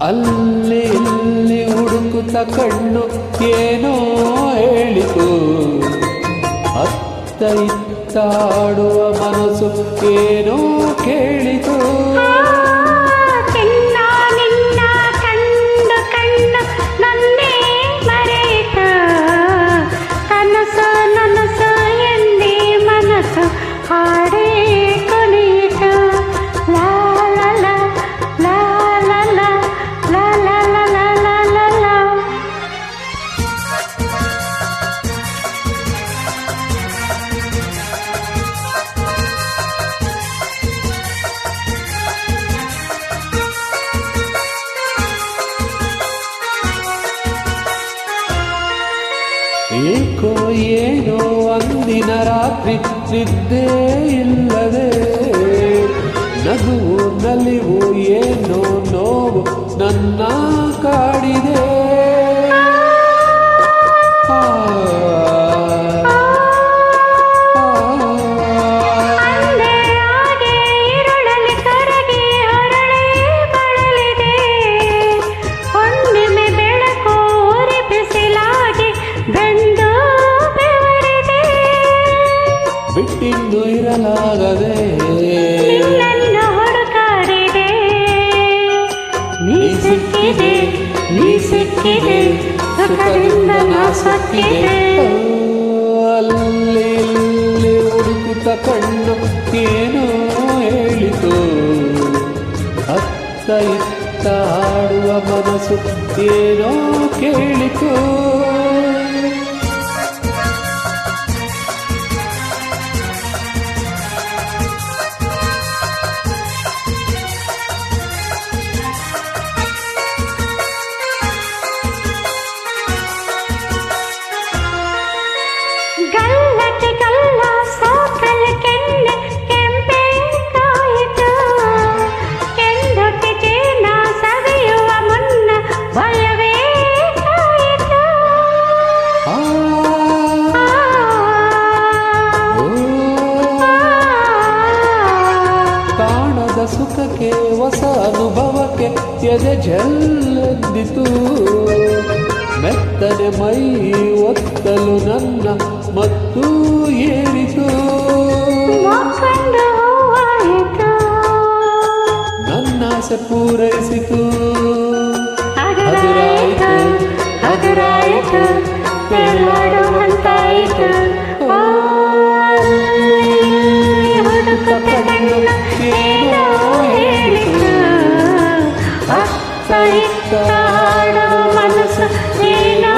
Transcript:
ಅಲ್ಲಿ ಇಲ್ಲಿ ಹುಡುಕುತ್ತ ಕಣ್ಣು ಏನೋ ಹೇಳಿತು, ಅತ್ತ ಇತ್ತಾಡುವ ಮನಸ್ಸು ಏನೋ ಕೇಳಿತು. ಏಕೋ ಏನೋ ಅಂದಿನ ರಾತ್ರಿ ನಿದ್ದೆ ಇಲ್ಲದೆ, ನಗುವು ನಲಿವು ಏನೋ ನೋವು ನನ್ನ ಕಾಡಿದೆ. ಬಿಟ್ಟಿದ್ದು ಇರಲಾಗದೆ ನಿನ್ನ ಹುಡುಕಾಡಿದೆ, ನೀ ಸಿಕ್ಕಿದೆ ನೀ ಸಿಕ್ಕಿದೆ ಸುಖದಿಂದ ನಾ ಸಕ್ಕಿದೆ. ಅಲ್ಲಿ ಇಲ್ಲಿ ಹುಡುಕುತ್ತ ಕಣ್ಣು ಏನೋ ಹೇಳಿತು, ಅತ್ತ ಇತ್ತ ಆಡುವ ಮನಸ್ಸು ಏನೋ ಕೇಳಿತು. ಗಲ್ಲಕ್ಕೆ ಗಲ್ಲ ಸೋಕಲ್ ಕೆನ್ನೆ ಕೆಂಪೆ ಕಾಯಿತು, ಕೆಂದೊಟ್ಟೆ ಜೇನ ಸವಿಯುವ ಮುನ್ನ ಭಯವೇ ಕಾಯಿತು. ಕಾಣದ ಸುಖಕ್ಕೆ ಹೊಸ ಅನುಭವಕ್ಕೆ ಎದೆ ಜಲ್ಲೆಂದಿತು, ಮೆತ್ತನೆ ಮೈ ಒತ್ತಲು ನನ್ನ ಮತ್ತು ಏರಿತು. ನನ್ನ ಆಸೆ ಪೂರೈಸಿತು, ಹಗುರಾಯಿತು ಹಗುರಾಯಿತು ತೇಲಾಡುವಂತಾಯಿತು. ಹುಡುಕುತ್ತ ಕಣ್ಣು ಏನೋ ಹೇಳಿತು, ಅತ್ತ ಇತ್ತ ಆಡುವ ಮನಸ್ಸು ಏನೋ